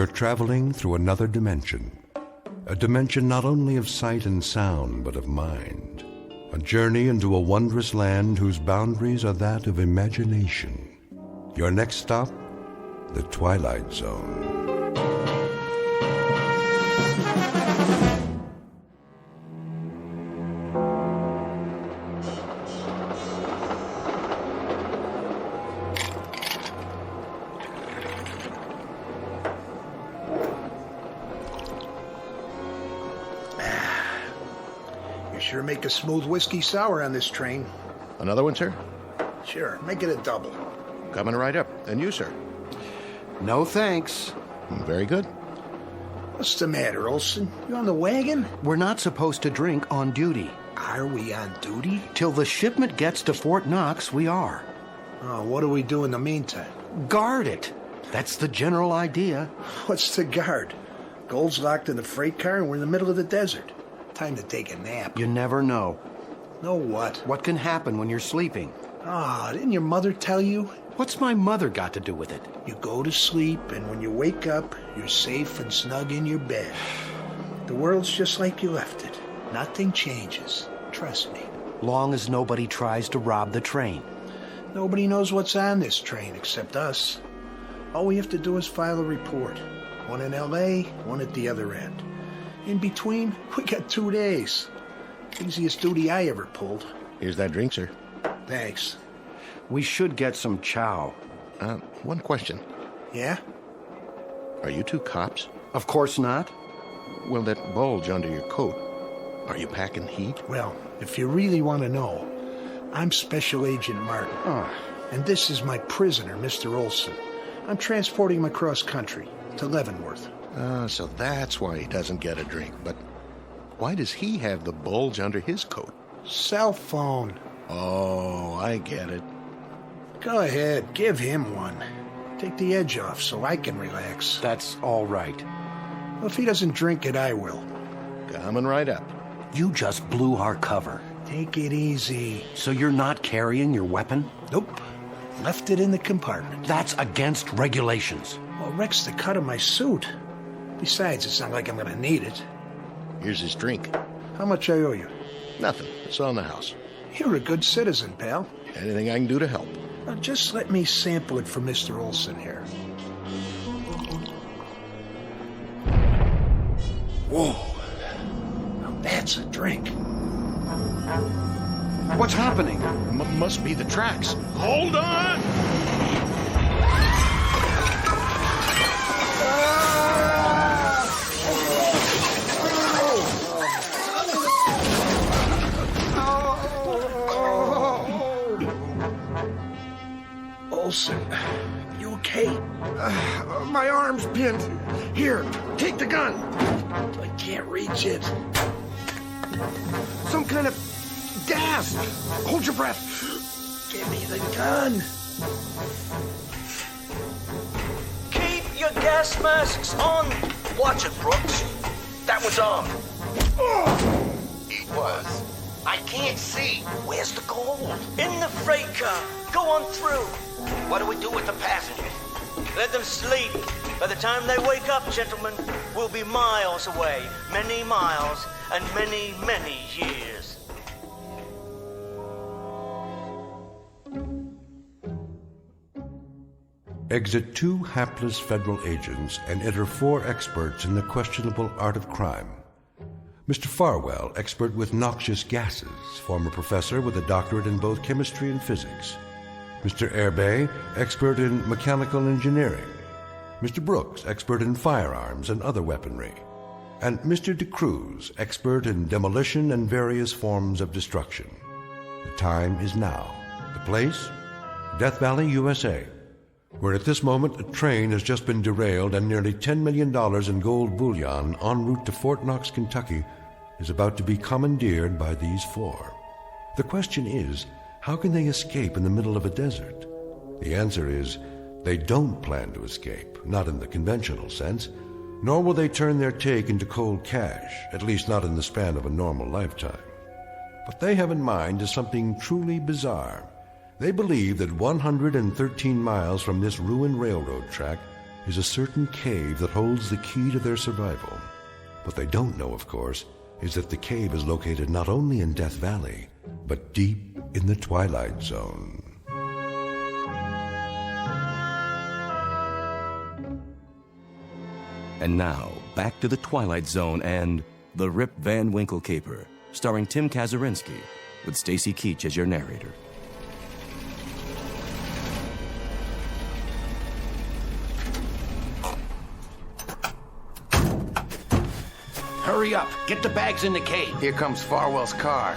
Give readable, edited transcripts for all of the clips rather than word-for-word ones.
You're traveling through another dimension. A dimension not only of sight and sound, but of mind. A journey into a wondrous land whose boundaries are that of imagination. Your next stop, the Twilight Zone. Sure make a smooth whiskey sour on this train. Another one, sir? Sure, make it a double. Coming right up. And you, sir? No thanks. Very good. What's the matter, Olson? You on the wagon? We're not supposed to drink on duty. Are we on duty? Till the shipment gets to Fort Knox, we are. Oh, what do we do in the meantime? Guard it. That's the general idea. What's the guard? Gold's locked in the freight car and we're in the middle of the desert. Time to take a nap. You never know. Know what? What can happen when you're sleeping? Didn't your mother tell you? What's my mother got to do with it? You go to sleep, and when you wake up, you're safe and snug in your bed. The world's just like you left it. Nothing changes. Trust me. Long as nobody tries to rob the train. Nobody knows what's on this train except us. All we have to do is file a report. One in L.A., one at the other end. In between, we got 2 days. Easiest duty I ever pulled. Here's that drink, sir. Thanks. We should get some chow. One question. Yeah? Are you two cops? Of course not. Well, that bulge under your coat, are you packing heat? Well, if you really want to know, I'm Special Agent Martin. And this is my prisoner, Mr. Olson. I'm transporting him across country to Leavenworth. So that's why he doesn't get a drink. But why does he have the bulge under his coat? Cell phone. Oh, I get it. Go ahead, give him one. Take the edge off so I can relax. That's all right. Well, if he doesn't drink it, I will. Coming right up. You just blew our cover. Take it easy. So you're not carrying your weapon? Nope. Left it in the compartment. That's against regulations. Well, it wrecks the cut of my suit. Besides, it's not like I'm gonna need it. Here's his drink. How much I owe you? Nothing. It's on the house. You're a good citizen, pal. Anything I can do to help. Now, just let me sample it for Mr. Olson here. Whoa. Now that's a drink. What's happening? Must be the tracks. Hold on! Olson, you okay? My arm's pinned. Here, take the gun. I can't reach it. Some kind of gas. Hold your breath. Give me the gun. Keep your gas masks on. Watch it, Brooks. That one's on. It was. I can't see. Where's the gold? In the freight car. Go on through. What do we do with the passengers? Let them sleep. By the time they wake up, gentlemen, we'll be miles away. Many miles and many, many years. Exit 2 hapless federal agents and enter 4 experts in the questionable art of crime. Mr. Farwell, expert with noxious gases, former professor with a doctorate in both chemistry and physics. Mr. Airbay, expert in mechanical engineering. Mr. Brooks, expert in firearms and other weaponry. And Mr. DeCruz, expert in demolition and various forms of destruction. The time is now. The place? Death Valley, USA, where at this moment a train has just been derailed and nearly $10 million in gold bullion en route to Fort Knox, Kentucky, is about to be commandeered by these 4. The question is, how can they escape in the middle of a desert? The answer is, they don't plan to escape, not in the conventional sense, nor will they turn their take into cold cash, at least not in the span of a normal lifetime. What they have in mind is something truly bizarre. They believe that 113 miles from this ruined railroad track is a certain cave that holds the key to their survival. What they don't know, of course, is that the cave is located not only in Death Valley, but deep in the Twilight Zone. And now, back to the Twilight Zone and The Rip Van Winkle Caper, starring Tim Kazurinsky, with Stacy Keach as your narrator. Hurry up. Get the bags in the cave. Here comes Farwell's car.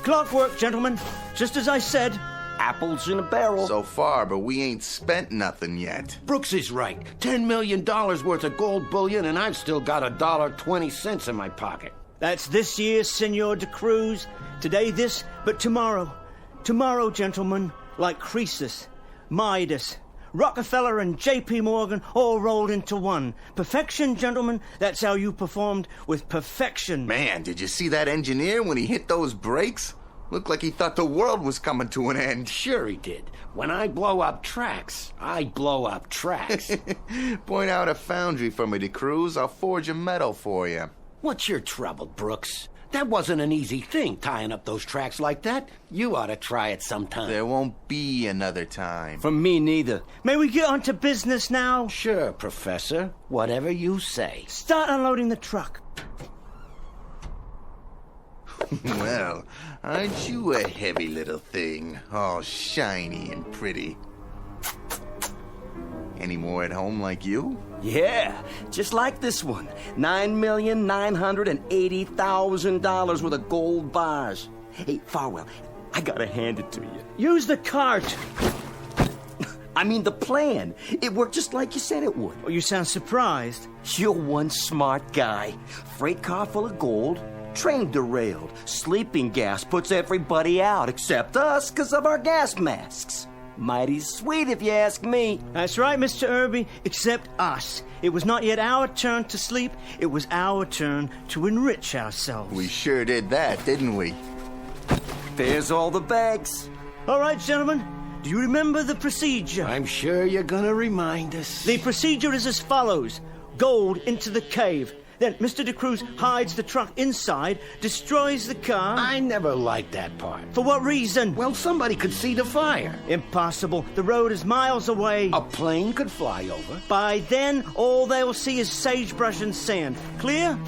Clockwork, gentlemen. Just as I said. Apples in a barrel. So far, but we ain't spent nothing yet. Brooks is right. $10 million worth of gold bullion, and I've still got $1.20 in my pocket. That's this year, Senor de Cruz. Today this, but tomorrow. Tomorrow, gentlemen, like Croesus, Midas, Rockefeller, and J.P. Morgan all rolled into one. Perfection, gentlemen. That's how you performed with perfection. Man, did you see that engineer when he hit those brakes? Looked like he thought the world was coming to an end. Sure he did. When I blow up tracks, I blow up tracks. Point out a foundry for me, de Cruz. I'll forge a metal for you. What's your trouble, Brooks? That wasn't an easy thing, tying up those tracks like that. You ought to try it sometime. There won't be another time. For me, neither. May we get on to business now? Sure, Professor. Whatever you say. Start unloading the truck. Well, aren't you a heavy little thing? All shiny and pretty. Any more at home like you? Yeah, just like this one. $9,980,000 worth of gold bars. Hey, Farwell, I gotta hand it to you. Use the cart. I mean, the plan. It worked just like you said it would. Oh, you sound surprised. You're one smart guy. Freight car full of gold, train derailed, sleeping gas puts everybody out except us because of our gas masks. Mighty sweet if you ask me. That's right, Mr. Irby, except us. It was not yet our turn to sleep. It was our turn to enrich ourselves. We sure did that, didn't we? There's all the bags. All right, gentlemen. Do you remember the procedure? I'm sure you're gonna remind us. The procedure is as follows. Gold into the cave. Then Mr. de Cruz hides the truck inside, destroys the car. I never liked that part. For what reason? Well, somebody could see the fire. Impossible. The road is miles away. A plane could fly over. By then, all they will see is sagebrush and sand. Clear?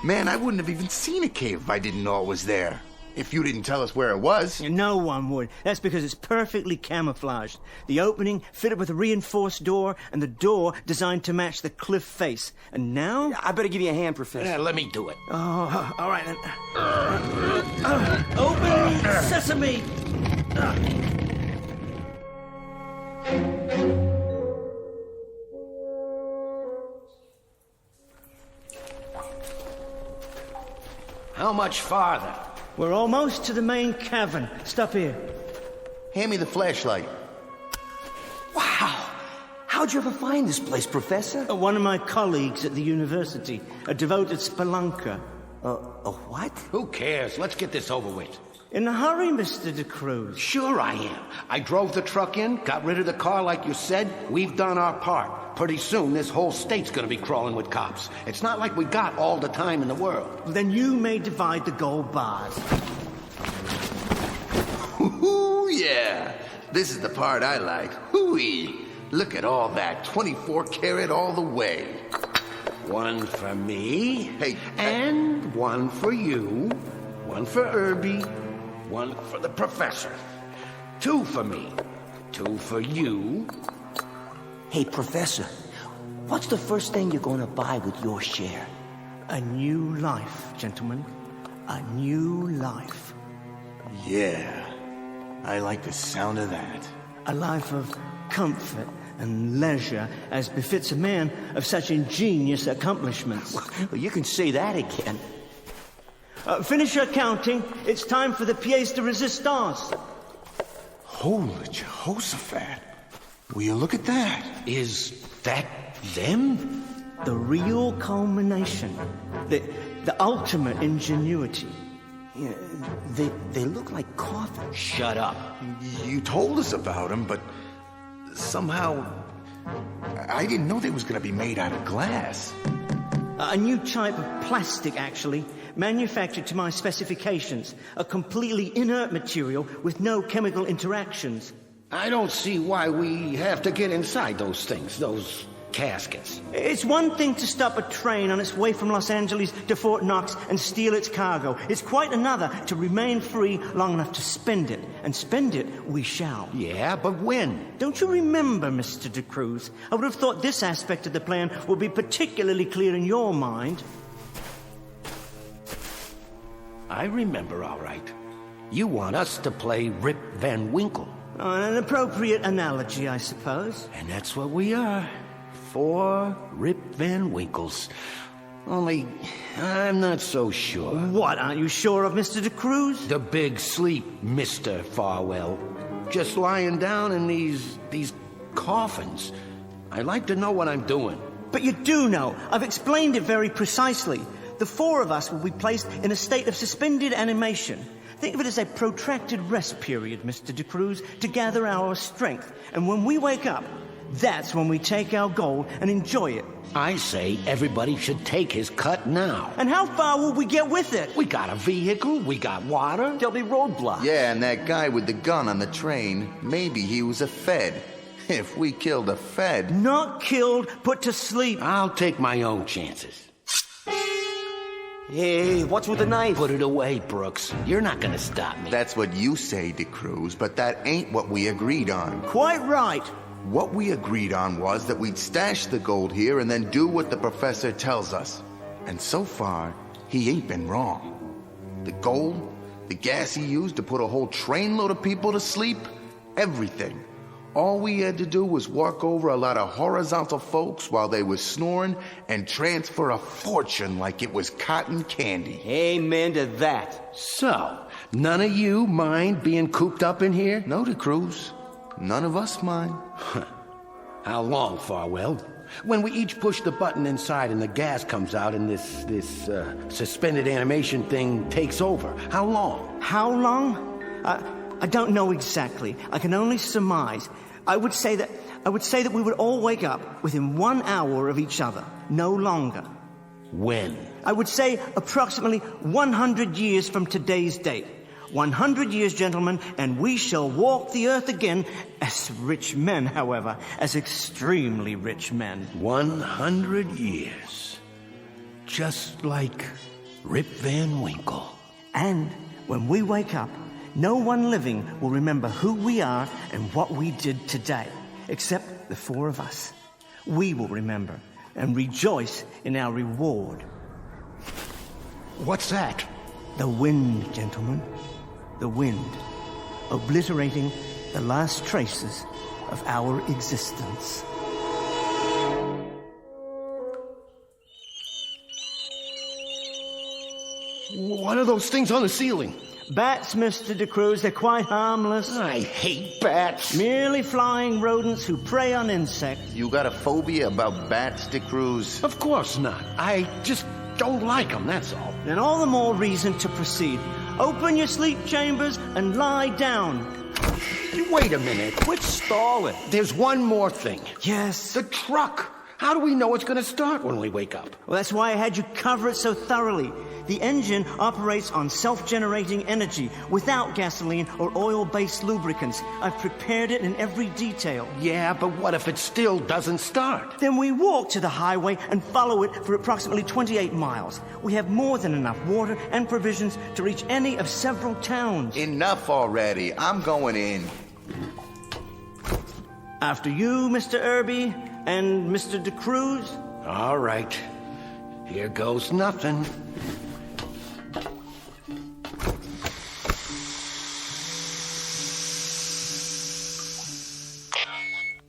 Man, I wouldn't have even seen a cave if I didn't know it was there. If you didn't tell us where it was. No one would. That's because it's perfectly camouflaged. The opening fitted with a reinforced door, and the door designed to match the cliff face. And now? I better give you a hand, Professor. Yeah, let me do it. Oh, all right. Open sesame! How much farther? We're almost to the main cavern. Stop here. Hand me the flashlight. Wow. How'd you ever find this place, Professor? One of my colleagues at the university, a devoted spelunker. A what? Who cares? Let's get this over with. In a hurry, Mr. de Cruz. Sure I am. I drove the truck in, got rid of the car like you said. We've done our part. Pretty soon, this whole state's gonna be crawling with cops. It's not like we got all the time in the world. Then you may divide the gold bars. Ooh, yeah. This is the part I like. Hooey. Look at all that. 24 karat all the way. One for me. Hey. And one for you. One for Irby. One for the professor. Two for me. Two for you. Hey, Professor, what's the first thing you're going to buy with your share? A new life, gentlemen. A new life. Yeah. I like the sound of that. A life of comfort and leisure as befits a man of such ingenious accomplishments. Well, you can say that again. Finish your counting. It's time for the pièce de résistance. Holy Jehoshaphat. Will you look at that? Is that them? The real culmination. The ultimate ingenuity. Yeah, they look like coffins. Shut up. You told us about them, but somehow I didn't know they was gonna be made out of glass. A new type of plastic, actually, manufactured to my specifications. A completely inert material with no chemical interactions. I don't see why we have to get inside those things, those caskets. It's one thing to stop a train on its way from Los Angeles to Fort Knox and steal its cargo. It's quite another to remain free long enough to spend it. And spend it we shall. Yeah, but when? Don't you remember, Mr. De Cruz? I would have thought this aspect of the plan would be particularly clear in your mind. I remember, all right. You want us to play Rip Van Winkle. An appropriate analogy, I suppose. And that's what we are. 4 Rip Van Winkles. Only, I'm not so sure. What, aren't you sure of, Mr. De Cruz? The big sleep, Mr. Farwell. Just lying down in these coffins. I'd like to know what I'm doing. But you do know. I've explained it very precisely. The 4 of us will be placed in a state of suspended animation. Think of it as a protracted rest period, Mr. De Cruz, to gather our strength. And when we wake up, that's when we take our gold and enjoy it. I say everybody should take his cut now. And how far will we get with it? We got a vehicle, we got water. There'll be roadblocks. Yeah, and that guy with the gun on the train, maybe he was a Fed. If we killed a Fed... Not killed, put to sleep. I'll take my own chances. Hey, what's with the knife? Put it away, Brooks. You're not gonna stop me. That's what you say, De Cruz, but that ain't what we agreed on. Quite right. What we agreed on was that we'd stash the gold here and then do what the professor tells us. And so far, he ain't been wrong. The gold, the gas he used to put a whole trainload of people to sleep, everything. All we had to do was walk over a lot of horizontal folks while they was snoring and transfer a fortune like it was cotton candy. Amen to that. So, none of you mind being cooped up in here? No, De Cruz. None of us mind. How long, Farwell? When we each push the button inside and the gas comes out and this suspended animation thing takes over. How long? How long? I don't know exactly. I can only surmise. I would say that we would all wake up within 1 hour of each other, no longer. When? I would say approximately 100 years from today's date. 100 years, gentlemen, and we shall walk the earth again as rich men, however, as extremely rich men. 100 years. Just like Rip Van Winkle. And when we wake up, no one living will remember who we are and what we did today, except the 4 of us. We will remember and rejoice in our reward. What's that? The wind, gentlemen. The wind, obliterating the last traces of our existence. What are those things on the ceiling? Bats, Mr. De Cruz, they're quite harmless. I hate bats. Merely flying rodents who prey on insects. You got a phobia about bats, De Cruz? Of course not. I just don't like them, that's all. Then all the more reason to proceed. Open your sleep chambers and lie down. Wait a minute. Quit stalling. There's one more thing. Yes. The truck. How do we know it's going to start when we wake up? Well, that's why I had you cover it so thoroughly. The engine operates on self-generating energy without gasoline or oil-based lubricants. I've prepared it in every detail. Yeah, but what if it still doesn't start? Then we walk to the highway and follow it for approximately 28 miles. We have more than enough water and provisions to reach any of several towns. Enough already. I'm going in. After you, Mr. Irby, and Mr. De Cruz. All right. Here goes nothing.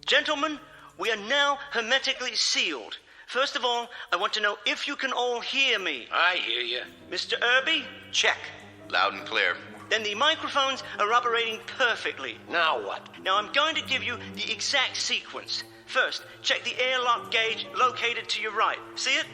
Gentlemen, we are now hermetically sealed. First of all, I want to know if you can all hear me. I hear you. Mr. Irby? Check. Loud and clear. Then the microphones are operating perfectly. Now what? Now I'm going to give you the exact sequence. First, check the airlock gauge located to your right. See it?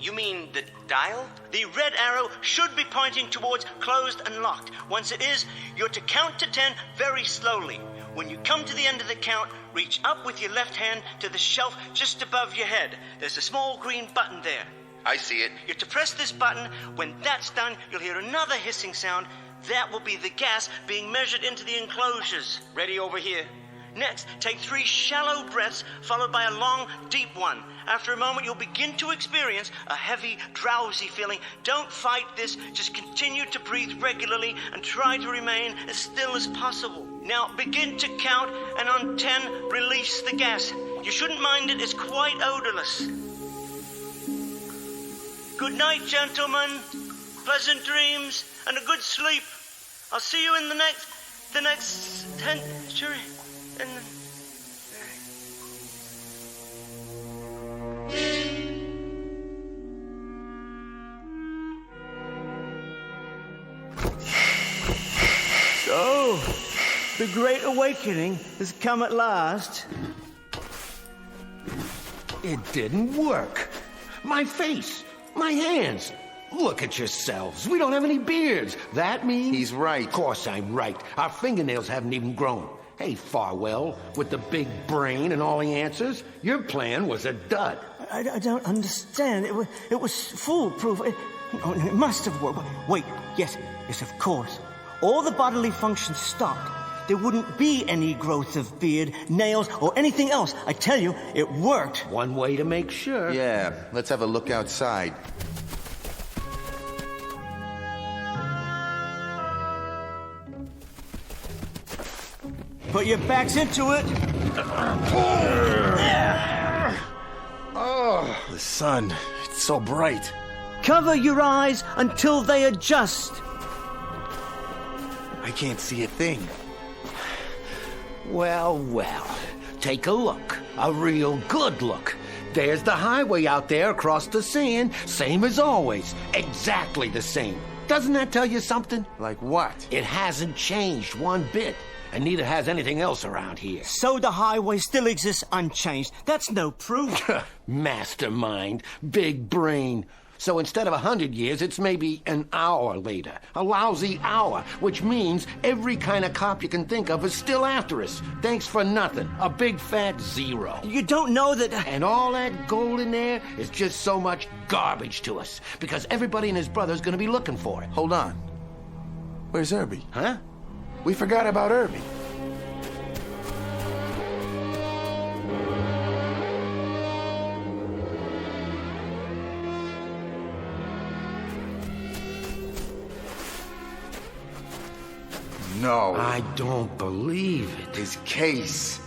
You mean the dial? The red arrow should be pointing towards closed and locked. Once it is, you're to count to 10 very slowly. When you come to the end of the count, reach up with your left hand to the shelf just above your head. There's a small green button there. I see it. You're to press this button. When that's done, you'll hear another hissing sound. That will be the gas being measured into the enclosures. Ready over here. Next, take 3 shallow breaths, followed by a long, deep one. After a moment, you'll begin to experience a heavy, drowsy feeling. Don't fight this. Just continue to breathe regularly and try to remain as still as possible. Now, begin to count, and on 10, release the gas. You shouldn't mind it. It's quite odorless. Good night, gentlemen. Pleasant dreams and a good sleep. I'll see you in the next century. So, the Great Awakening has come at last. It didn't work. My face, my hands. Look at yourselves. We don't have any beards. That means... He's right. Of course I'm right. Our fingernails haven't even grown. Hey, Farwell, with the big brain and all the answers, your plan was a dud. I don't understand. It was foolproof. It must have worked. Wait, yes, of course. All the bodily functions stopped. There wouldn't be any growth of beard, nails, or anything else. I tell you, it worked. One way to make sure. Yeah, let's have a look outside. Put your backs into it. Oh, the sun. It's so bright. Cover your eyes until they adjust. I can't see a thing. Well, take a look. A real good look. There's the highway out there across the sand. Same as always. Exactly the same. Doesn't that tell you something? Like what? It hasn't changed one bit. And neither has anything else around here. So the highway still exists unchanged. That's no proof. Mastermind. Big brain. So instead of 100 years, it's maybe an hour later. A lousy hour, which means every kind of cop you can think of is still after us. Thanks for nothing. A big fat zero. You don't know that... And all that gold in there is just so much garbage to us. Because everybody and his brother's gonna be looking for it. Hold on. Where's Irby? Huh? We forgot about Irby. No. I don't believe it. His case.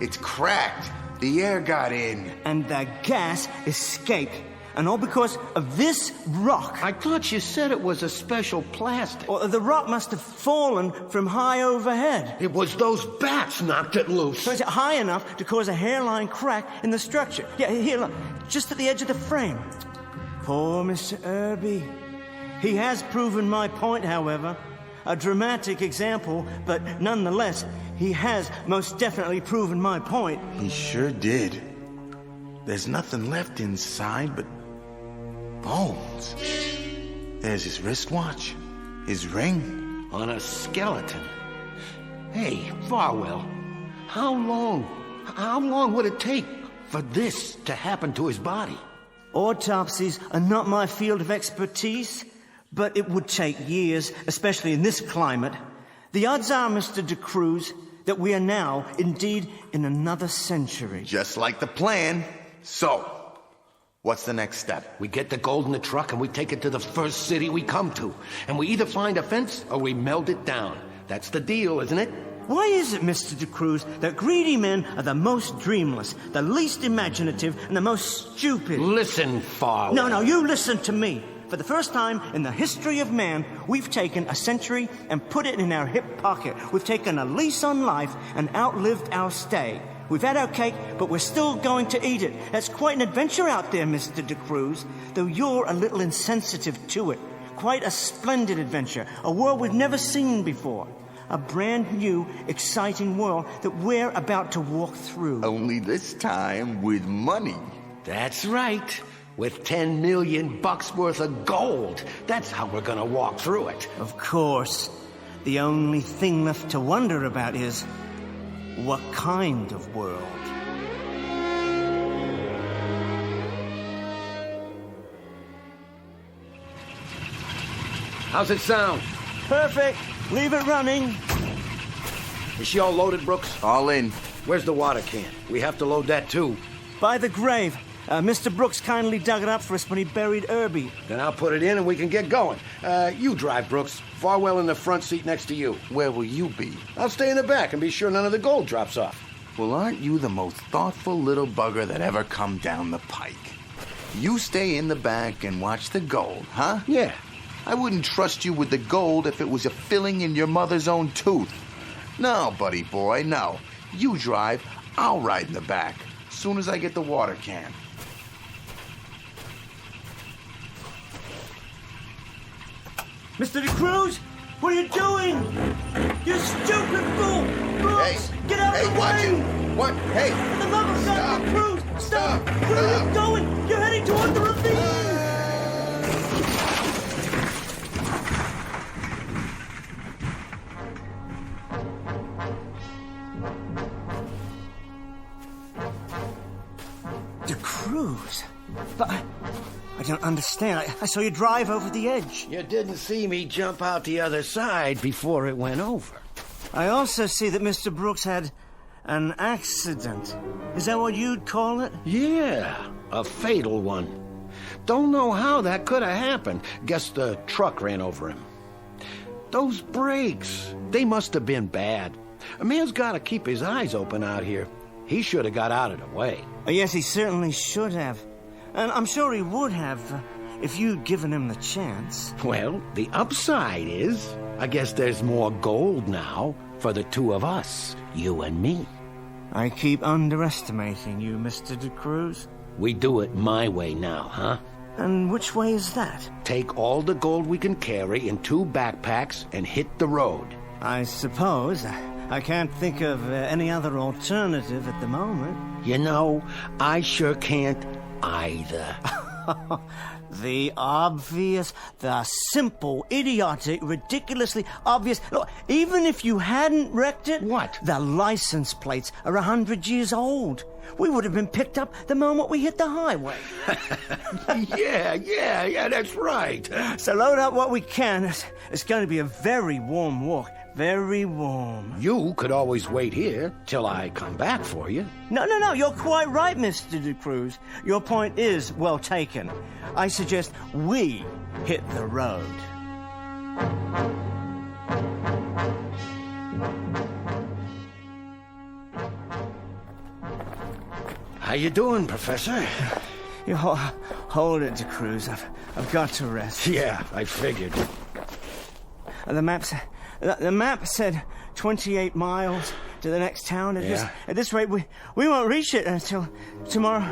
It's cracked. The air got in. And the gas escaped. And all because of this rock. I thought you said it was a special plastic. Well, the rock must have fallen from high overhead. It was those bats knocked it loose. So it's high enough to cause a hairline crack in the structure. Yeah, here, look. Just at the edge of the frame. Poor Mr. Irby. He has proven my point, however. A dramatic example, but nonetheless, he has most definitely proven my point. He sure did. There's nothing left inside but bones. There's his wristwatch, his ring. On a skeleton. Hey, Farwell, how long would it take for this to happen to his body? Autopsies are not my field of expertise, but it would take years, especially in this climate. The odds are, Mr. De Cruz, that we are now, indeed, in another century. Just like the plan. So, what's the next step? We get the gold in the truck and we take it to the first city we come to. And we either find a fence or we melt it down. That's the deal, isn't it? Why is it, Mr. De Cruz, that greedy men are the most dreamless, the least imaginative, and the most stupid? Listen, Farwell. No, you listen to me. For the first time in the history of man, we've taken a century and put it in our hip pocket. We've taken a lease on life and outlived our stay. We've had our cake, but we're still going to eat it. That's quite an adventure out there, Mr. De Cruz, though you're a little insensitive to it. quite a splendid adventure, a world we've never seen before. A brand new, exciting world that we're about to walk through. Only this time with money. That's right. With 10 million bucks worth of gold. That's how we're gonna walk through it. Of course. The only thing left to wonder about is, what kind of world? How's it sound? Perfect. Leave it running. Is she all loaded, Brooks? All in. Where's the water can? We have to load that too. By the grave. Mr. Brooks kindly dug it up for us when he buried Irby. Then I'll put it in and we can get going. You drive, Brooks. Farwell in the front seat next to you. Where will you be? I'll stay in the back and be sure none of the gold drops off. Well, aren't you the most thoughtful little bugger that ever come down the pike? You stay in the back and watch the gold, huh? Yeah. I wouldn't trust you with the gold if it was a filling in your mother's own tooth. No, buddy boy, no. You drive, I'll ride in the back. Soon as I get the water can. Mr. DeCruz, what are you doing? You stupid fool! Brooks, Hey, get out of the watch way! it! What? Hey! For the love of God, DeCruz, stop! Where are you going? You're heading toward the ravine! DeCruz? But I don't understand. I saw you drive over the edge. You didn't see me jump out the other side before it went over. I also see that Mr. Brooks had an accident. Is that what you'd call it? Yeah, a fatal one. Don't know how that could have happened. Guess the truck ran over him. Those brakes, they must have been bad. A man's got to keep his eyes open out here. He should have got out of the way. Yes, he certainly should have. And I'm sure he would have if you'd given him the chance. Well, the upside is, I guess there's more gold now for the two of us, you and me. I keep underestimating you, Mr. DeCruz. We do it my way now, huh? And which way is that? Take all the gold we can carry in 2 backpacks and hit the road. I suppose. I can't think of any other alternative at the moment. You know, I sure can't either. The obvious, the simple, idiotic, ridiculously obvious. Look, even if you hadn't wrecked it... What? The license plates are 100 years old. We would have been picked up the moment we hit the highway. Yeah, that's right. So load up what we can. It's going to be a very warm walk. Very warm. You could always wait here till I come back for you. No, you're quite right, Mr. DeCruz. Your point is well taken. I suggest we hit the road. How you doing, Professor? You hold it, DeCruz. I've got to rest. Yeah, I figured. The map said 28 miles to the next town. At this rate, we won't reach it until tomorrow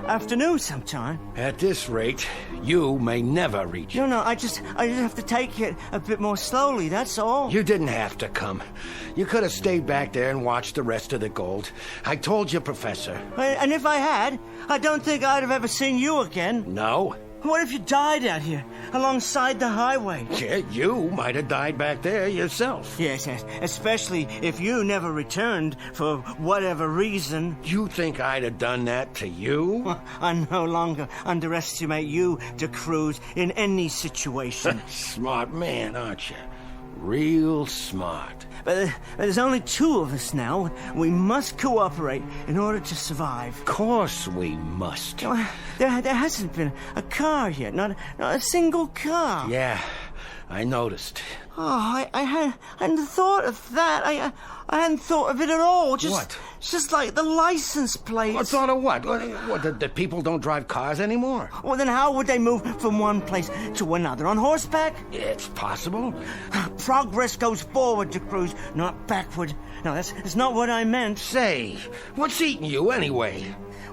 afternoon sometime. At this rate, you may never reach it. No, I just have to take it a bit more slowly, that's all. You didn't have to come. You could have stayed back there and watched the rest of the gold. I told you, Professor. And if I had, I don't think I'd have ever seen you again. No? What if you died out here, alongside the highway? Yeah, you might have died back there yourself. Yes, especially if you never returned for whatever reason. You think I'd have done that to you? Well, I no longer underestimate you, DeCruz, in any situation. Smart man, aren't you? Real smart. But there's only 2 of us now. We must cooperate in order to survive. Of course we must. There hasn't been a car yet, not a single car. Yeah, I noticed. Oh, I hadn't thought of that. I hadn't thought of it at all. What? Just like the license plates. What thought of what? What, the people don't drive cars anymore? Well, then how would they move from one place to another? On horseback? It's possible. Progress goes forward, DeCruz, not backward. No, that's not what I meant. Say, what's eating you anyway?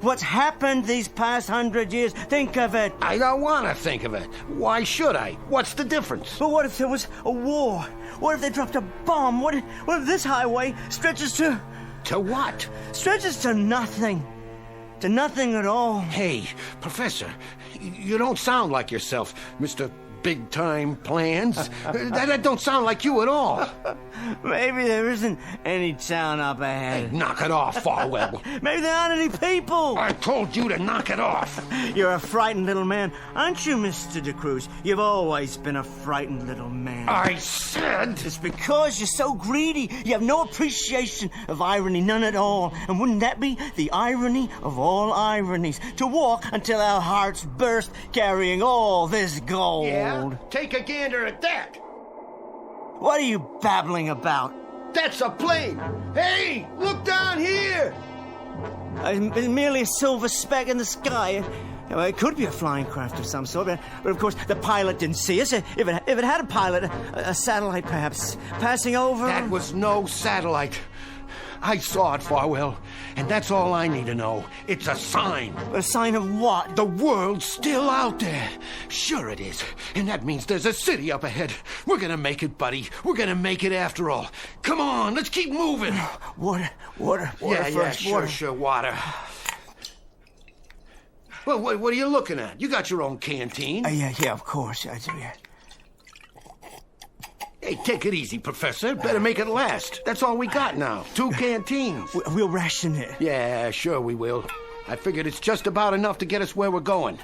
What's happened these past 100 years? Think of it. I don't want to think of it. Why should I? What's the difference? But what if there was a war? What if they dropped a bomb? What if this highway stretches to... To what? Stretches to nothing. To nothing at all. Hey, Professor, you don't sound like yourself, Mr. Big-time plans. that don't sound like you at all. Maybe there isn't any town up ahead. Hey, knock it off, Farwell. Maybe there aren't any people. I told you to knock it off. You're a frightened little man, aren't you, Mr. De Cruz? You've always been a frightened little man. I said... It's because you're so greedy. You have no appreciation of irony, none at all. And wouldn't that be the irony of all ironies? To walk until our hearts burst, carrying all this gold. Yeah? Take a gander at that. What are you babbling about? That's a plane. Hey, look down here. It's merely a silver speck in the sky. It could be a flying craft of some sort, but of course the pilot didn't see us. If it had a pilot, a satellite perhaps, passing over... That was no satellite. I saw it, Farwell, and that's all I need to know. It's a sign. A sign of what? The world's still out there. Sure it is. And that means there's a city up ahead. We're gonna make it, buddy. We're gonna make it after all. Come on, let's keep moving. Water first. Sure, water. Well, what are you looking at? You got your own canteen. Yeah, of course I do, yeah. Hey, take it easy, Professor. Better make it last. That's all we got now. 2 canteens. We'll ration it. Yeah, sure we will. I figured it's just about enough to get us where we're going.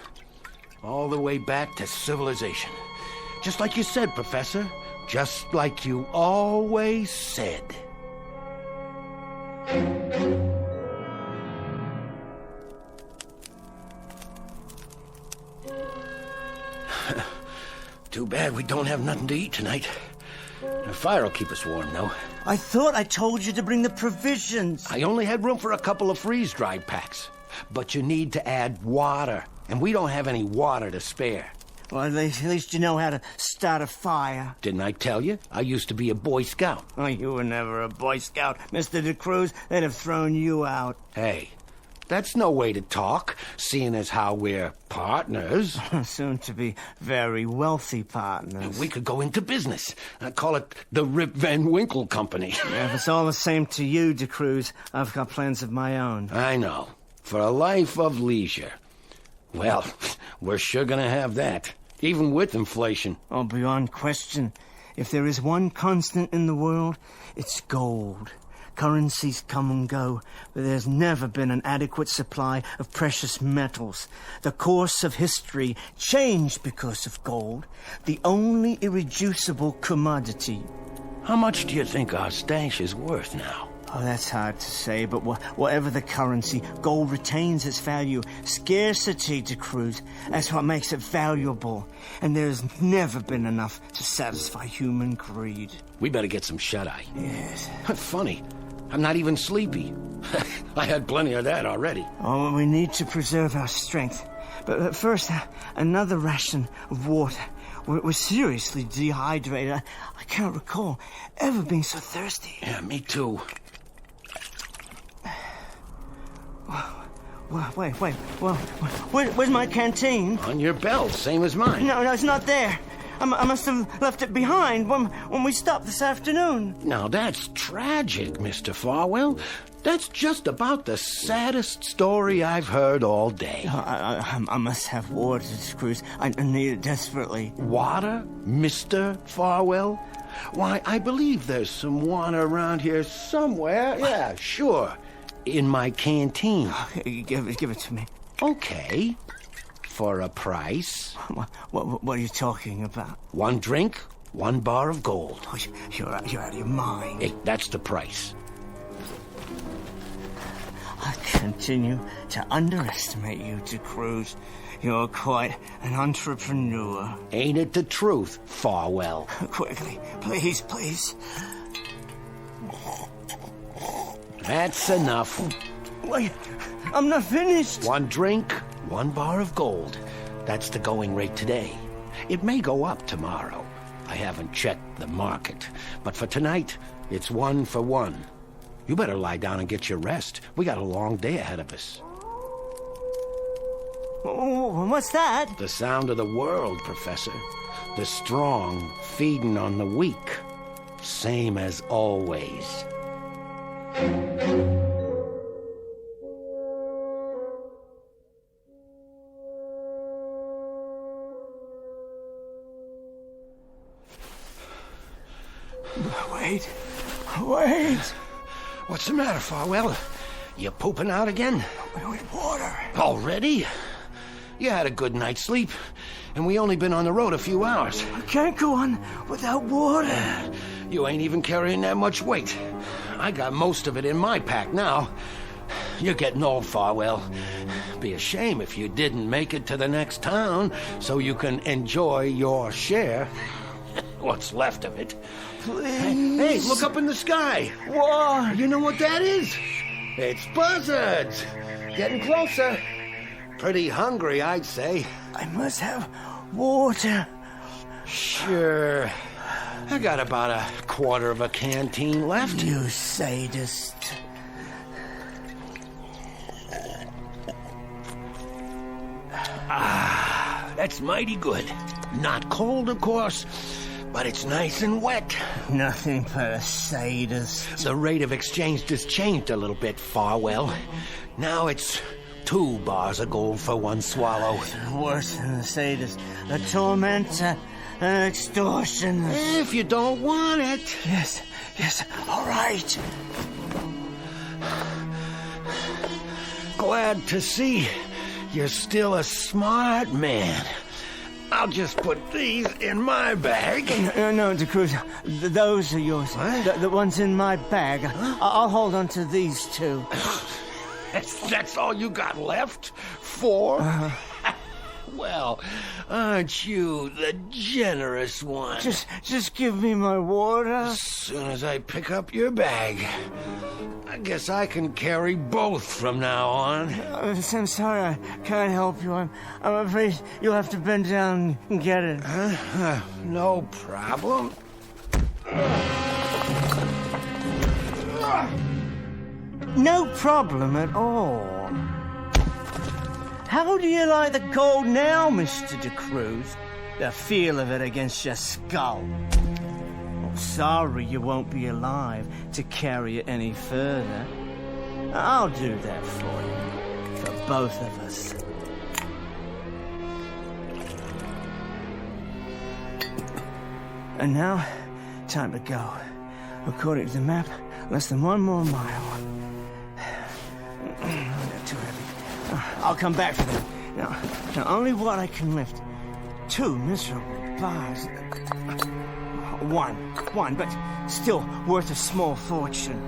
All the way back to civilization. Just like you said, Professor. Just like you always said. Too bad we don't have nothing to eat tonight. The fire will keep us warm, though. I thought I told you to bring the provisions. I only had room for a couple of freeze-dried packs. But you need to add water, and we don't have any water to spare. Well, at least you know how to start a fire. Didn't I tell you? I used to be a Boy Scout. Oh, you were never a Boy Scout, Mr. De Cruz. They'd have thrown you out. Hey, that's no way to talk, seeing as how we're partners. Soon to be very wealthy partners. We could go into business. Call it the Rip Van Winkle Company. Yeah, if it's all the same to you, De Cruz, I've got plans of my own. I know. For a life of leisure. Well, we're sure gonna have that, even with inflation. Oh, beyond question. If there is one constant in the world, it's gold. Currencies come and go, but there's never been an adequate supply of precious metals. The course of history changed because of gold, the only irreducible commodity. How much do you think our stash is worth now? Oh, that's hard to say, but whatever the currency, gold retains its value. Scarcity, De Cruz, that's what makes it valuable. And there's never been enough to satisfy human greed. We better get some shut-eye. Yes. Funny, I'm not even sleepy. I had plenty of that already. Oh, we need to preserve our strength. But first, another ration of water. We're seriously dehydrated. I can't recall ever being so thirsty. Yeah, me too. Wait. Well, where's my canteen? On your belt, same as mine. No, it's not there. I must have left it behind when we stopped this afternoon. Now, that's tragic, Mr. Farwell. That's just about the saddest story I've heard all day. I must have water, Cruz. I need it desperately. Water, Mr. Farwell? Why, I believe there's some water around here somewhere. Yeah, sure. In my canteen. Give it to me. Okay. For a price. What are you talking about? 1 drink, 1 bar of gold. Oh, you're out of your mind. Hey, that's the price. I continue to underestimate you, De Cruz. You're quite an entrepreneur. Ain't it the truth, Farwell? Quickly, please. That's enough. Wait, I'm not finished. 1 drink, 1 bar of gold. That's the going rate today. It may go up tomorrow. I haven't checked the market. But for tonight, it's 1 for 1. You better lie down and get your rest. We got a long day ahead of us. Oh, what's that? The sound of the world, Professor. The strong feeding on the weak. Same as always. Wait. What's the matter, Farwell? You pooping out again? We need water. Already? You had a good night's sleep, and we only been on the road a few hours. I can't go on without water. You ain't even carrying that much weight. I got most of it in my pack now. You're getting old, Farwell. Be a shame if you didn't make it to the next town so you can enjoy your share. What's left of it. Please. Hey, look up in the sky. What? You know what that is? It's buzzards. Getting closer. Pretty hungry, I'd say. I must have water. Sure. I got about a quarter of a canteen left. You sadist. That's mighty good. Not cold, of course, but it's nice and wet. Nothing but a sadist. The rate of exchange just changed a little bit, Farwell. Now it's 2 bars of gold for 1 swallow. Worse than a sadist. A tormentor. An extortionist. If you don't want it. Yes, all right. Glad to see you're still a smart man. I'll just put these in my bag. No, DeCruz, those are yours. The ones in my bag. I'll hold on to these 2. That's all you got left? 4? Well, aren't you the generous one? Just give me my water. As soon as I pick up your bag. I guess I can carry both from now on. I'm sorry, I can't help you. I'm afraid you'll have to bend down and get it. No problem. No problem at all. How do you like the gold now, Mr. DeCruz? The feel of it against your skull. Oh, sorry you won't be alive to carry it any further. I'll do that for you. For both of us. And now, time to go. According to the map, less than 1 more mile. Not too heavy. I'll come back for them. Now, only what I can lift. 2 miserable bars. One, but still worth a small fortune.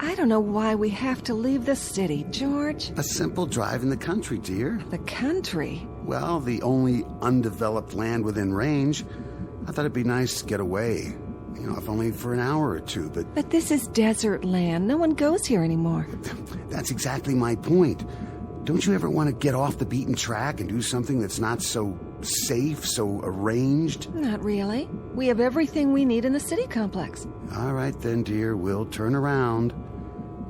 I don't know why we have to leave the city, George. A simple drive in the country, dear. The country? Well, the only undeveloped land within range. I thought it'd be nice to get away. If only for an hour or 2, but... But this is desert land. No one goes here anymore. That's exactly my point. Don't you ever want to get off the beaten track and do something that's not so safe, so arranged? Not really. We have everything we need in the city complex. All right then, dear. We'll turn around.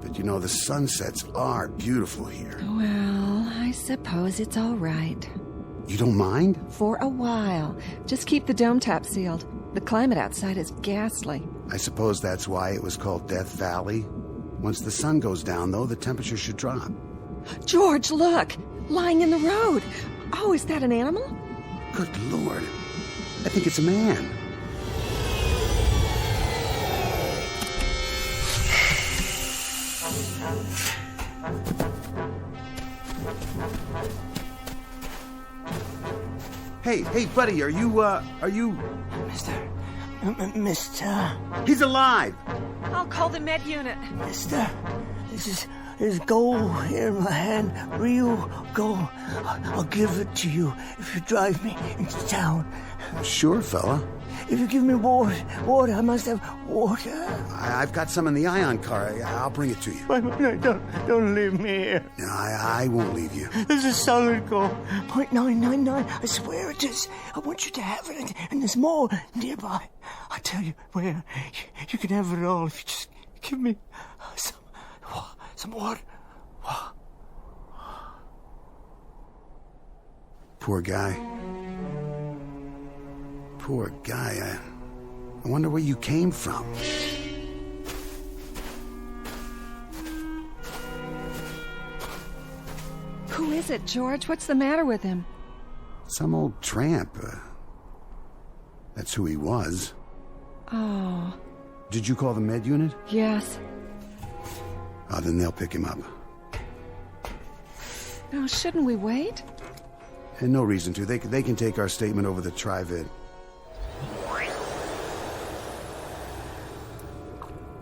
But the sunsets are beautiful here. Well, I suppose it's all right. You don't mind? For a while. Just keep the dome top sealed. The climate outside is ghastly. I suppose that's why it was called Death Valley. Once the sun goes down, though, the temperature should drop. George, look! Lying in the road. Oh, is that an animal? Good Lord. I think it's a man. Hey, buddy, are you... Mister... He's alive! I'll call the med unit. Mister, this is gold here in my hand. Real gold. I'll give it to you if you drive me into town. Sure, fella. If you give me water, I must have water. I've got some in the ion car. I'll bring it to you. Don't leave me here. No, I won't leave you. This is solid gold. 0.999. I swear it is. I want you to have it, and there's more nearby. I tell you where. You can have it all if you just give me some water. Poor guy. Poor guy. I wonder where you came from. Who is it, George? What's the matter with him? Some old tramp. That's who he was. Oh. Did you call the med unit? Yes. Oh, then they'll pick him up. No, shouldn't we wait? And no reason to. They can take our statement over the Tri-Vid.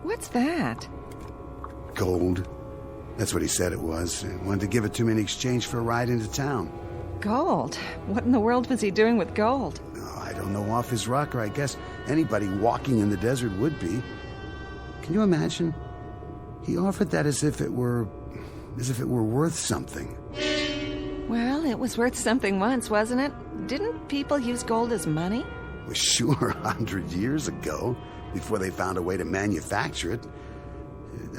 What's that? Gold. That's what he said it was. He wanted to give it to me in exchange for a ride into town. Gold? What in the world was he doing with gold? Oh, I don't know, off his rocker. I guess anybody walking in the desert would be. Can you imagine? He offered that as if it were worth something. Well, it was worth something once, wasn't it? Didn't people use gold as money? Well, sure, 100 years ago, before they found a way to manufacture it.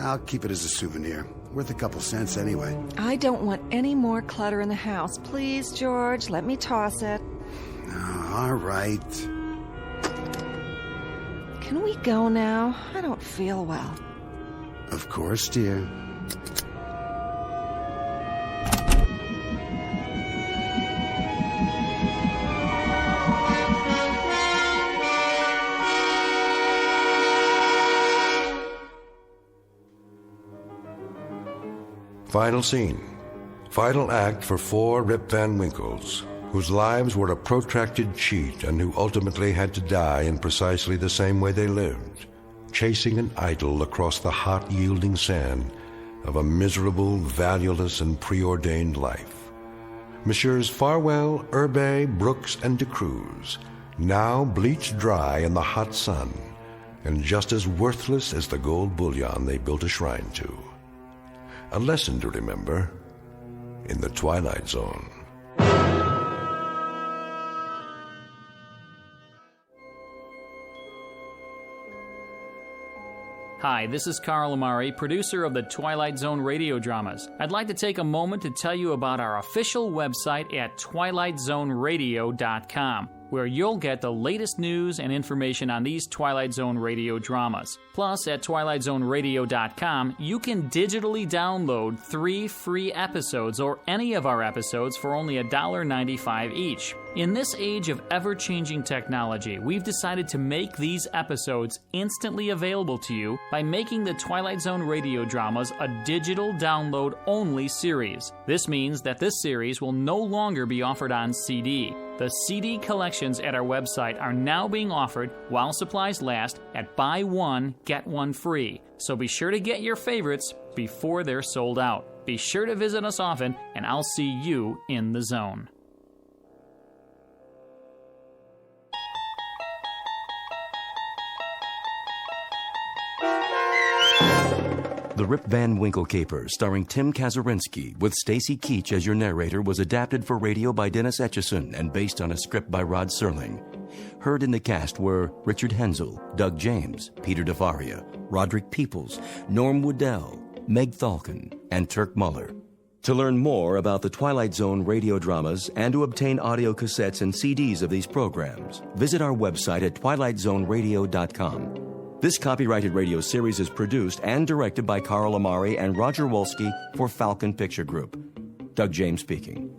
I'll keep it as a souvenir. Worth a couple cents anyway. I don't want any more clutter in the house. Please, George, let me toss it. Oh, all right. Can we go now? I don't feel well. Of course, dear. Final scene. Final act for 4 Rip Van Winkles, whose lives were a protracted cheat and who ultimately had to die in precisely the same way they lived, chasing an idol across the hot, yielding sand of a miserable, valueless, and preordained life. Messrs. Farwell, Urbay, Brooks, and De Cruz, now bleached dry in the hot sun, and just as worthless as the gold bullion they built a shrine to. A lesson to remember in the Twilight Zone. Hi, this is Carl Amari, producer of the Twilight Zone radio dramas. I'd like to take a moment to tell you about our official website at twilightzoneradio.com, where you'll get the latest news and information on these Twilight Zone radio dramas. Plus, at twilightzoneradio.com, you can digitally download 3 free episodes or any of our episodes for only $1.95 each. In this age of ever-changing technology, we've decided to make these episodes instantly available to you by making the Twilight Zone radio dramas a digital download-only series. This means that this series will no longer be offered on CD. The CD collections at our website are now being offered while supplies last at buy one, get one free. So be sure to get your favorites before they're sold out. Be sure to visit us often, and I'll see you in the zone. The Rip Van Winkle Caper, starring Tim Kazurinsky, with Stacy Keach as your narrator, was adapted for radio by Dennis Etchison and based on a script by Rod Serling. Heard in the cast were Richard Hensel, Doug James, Peter DeFaria, Roderick Peoples, Norm Woodell, Meg Thalken, and Turk Muller. To learn more about the Twilight Zone radio dramas and to obtain audio cassettes and CDs of these programs, visit our website at twilightzoneradio.com. This copyrighted radio series is produced and directed by Carl Amari and Roger Wolski for Falcon Picture Group. Doug James speaking.